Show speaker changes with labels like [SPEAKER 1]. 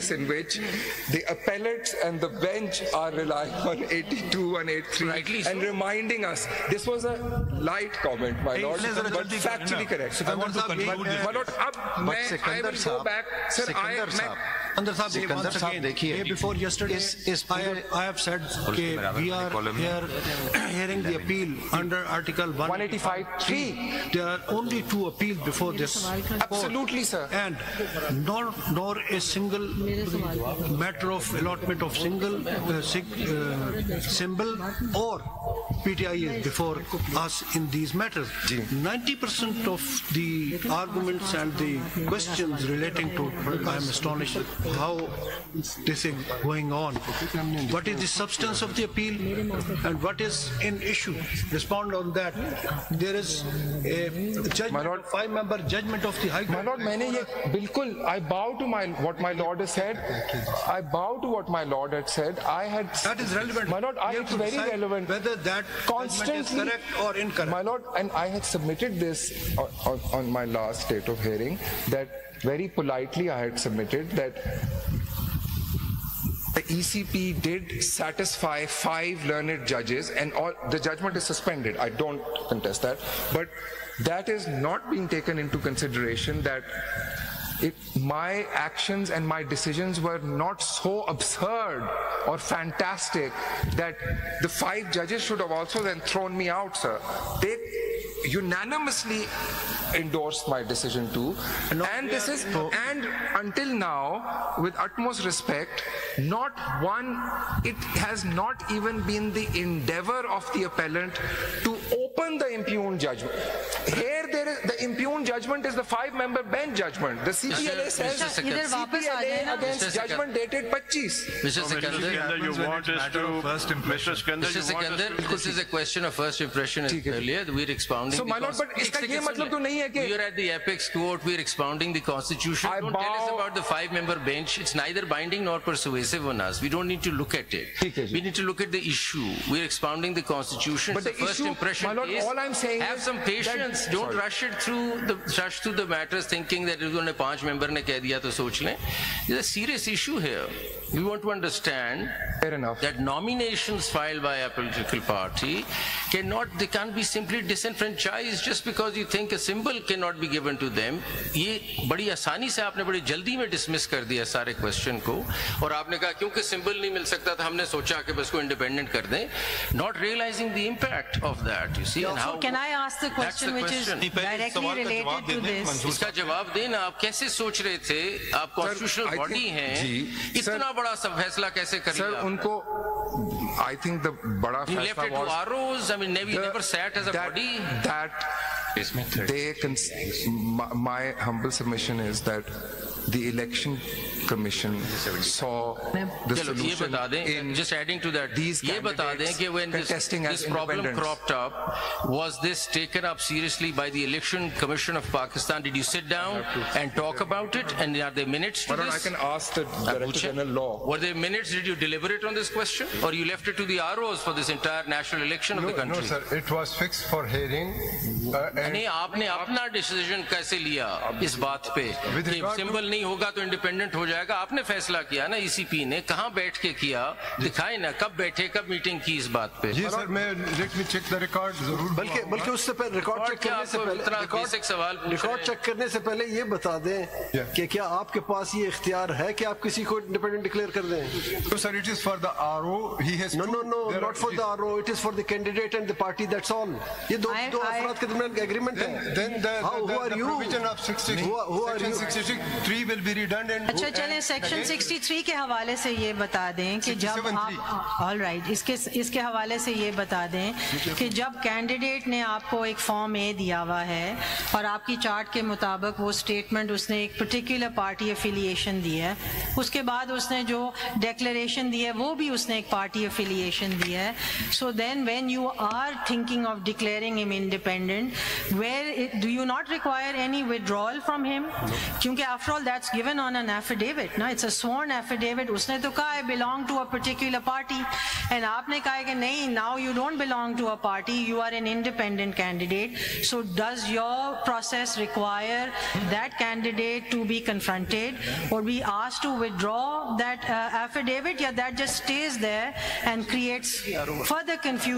[SPEAKER 1] weeks in which the appellates and the bench are relying on 82 and 83 and reminding us. This was a light comment, my lord, but factually correct.
[SPEAKER 2] I want to conclude this.
[SPEAKER 1] My lord, I will go back. Sir,
[SPEAKER 3] Sikandar Sahab, before yesterday, I have said we are here hearing the appeal under Article 185.3. There are only 2 appeals before this.
[SPEAKER 1] Absolutely, sir.
[SPEAKER 3] And nor a single matter of allotment of single symbol or PTI is before us in these matters. 90% of the arguments and the questions relating to, I am astonished how this is going on. What is the substance of the appeal and what is in issue? Respond on that. There is a judgment, 5-member judgment of the High Court.
[SPEAKER 1] My lord, I bow to what my lord has said. I bow to what my lord had said.
[SPEAKER 3] That is relevant.
[SPEAKER 1] My lord, it's very relevant.
[SPEAKER 3] Whether that constantly is correct or incorrect.
[SPEAKER 1] My lord, and I had submitted this on my last date of hearing, that very politely I had submitted that the ECP did satisfy 5 learned judges, and the judgment is suspended. I don't contest that, but that is not being taken into consideration, that my actions and my decisions were not so absurd or fantastic that the 5 judges should have also then thrown me out, sir. They unanimously endorsed my decision too, and this is, and until now, with utmost respect, not one, it has not even been the endeavor of the appellant to open the impugned judgment. Here there is, the impugned judgment is the 5-member bench judgment. The CPLA says CPLA against judgment dated 25.
[SPEAKER 4] Mr. Sikandar,
[SPEAKER 2] you want us to Mr.
[SPEAKER 4] Sikandar, this is a question of first impression earlier. We're expounding.
[SPEAKER 1] So, my lord, but iska ye matlab to nahi hai ki
[SPEAKER 4] you're at the apex court, we're expounding the constitution. Don't tell us about the 5-member bench. It's neither binding nor persuasive on us. We don't need to look at it. We need to look at the issue. We're expounding the constitution.
[SPEAKER 1] But the
[SPEAKER 4] first
[SPEAKER 1] issue,
[SPEAKER 4] impression
[SPEAKER 1] my lord,
[SPEAKER 4] is,
[SPEAKER 1] all I'm saying
[SPEAKER 4] have some patience. Don't rush through the matters thinking that if only 5 member ne keh diya to soch le. There's a serious issue here. We want to understand that nominations filed by a political party they can't be simply disenfranchised just because you think a symbol cannot be given to them. ये बड़ी आसानी से आपने बड़ी जल्दी में dismiss कर दिया सारे question को, और आपने कहा क्योंकि symbol नहीं मिल सकता था हमने सोचा कि बस को independent कर दें, not realizing the impact of that, you see. And how,
[SPEAKER 5] can I ask the question which is directly related to this?
[SPEAKER 4] इसका जवाब देना, आप कैसे सोच रहे थे, आप constitutional body हैं, इतना बड़ा सब फैसला कैसे कर लिया?
[SPEAKER 1] सर उनको, I think the बड़ा
[SPEAKER 4] you left it to ROs. I mean, never sat as a body.
[SPEAKER 1] My humble submission is that the election commission saw the solution in
[SPEAKER 4] just adding to that.
[SPEAKER 1] These
[SPEAKER 4] candidates when this problem cropped up, was this taken up seriously by the election commission of Pakistan? Did you sit down and talk about it? And are there minutes to this?
[SPEAKER 1] I can ask the Director General Law.
[SPEAKER 4] Were there minutes? Did you deliberate on this question, or you left it to the ROs for this entire national election of the country?
[SPEAKER 6] No, sir. It was fixed for hearing.
[SPEAKER 4] नहीं, आपने अपना decision कैसे लिया इस बात पे कि symbol नहीं होगा तो इंडिपेंडेंट हो जाएगा? आपने फैसला किया ना, ईसीपी ने, कहां बैठ के किया, दिखाए ना, कब बैठे, कब मीटिंग की इस बात पे?
[SPEAKER 6] जी सर, मैं let me check the record जरूर,
[SPEAKER 3] बल्कि उससे पहले रिकॉर्ड चेक करने से पहले रिकॉर्ड चेक करने से पहले ये बता दें कि क्या आपके पास ये इख्तियार है कि आप किसी को इंडिपेंडेंट डिक्लेयर कर दें?
[SPEAKER 6] तो sir, it is for the RO. He has
[SPEAKER 3] no not for the RO, it is for the candidate and the party, that's all. ये दो अफराद के दरमियान एग्रीमेंट है.
[SPEAKER 6] Then the provision of 63 will be redundant.
[SPEAKER 5] अच्छा, चलें section 63 के हवाले से ये बता दें कि जब आप ऑल राइट इसके हवाले से ये बता दें कि जब कैंडिडेट ने आपको एक फॉर्म ए दिया हुआ है और आपकी चार्ट के मुताबिक वो स्टेटमेंट उसने एक पर्टिकुलर पार्टी एफिलिएशन दी है, उसके बाद उसने जो डिक्लेरेशन दी है वो भी उसने एक पार्टी एफिलिएशन दी है. So then when you are thinking of declaring him independent, where do you not require any withdrawal from him? क्योंकि after all that's given on an affidavit. affidavit, no? It's a sworn affidavit. उसने तो कहा I belong to a particular party, and आपने कहा कि नहीं, now you don't belong to a party, you are an independent candidate. So does your process require that candidate to be confronted or be asked to withdraw that affidavit? Yeah, that just stays there and creates further confusion.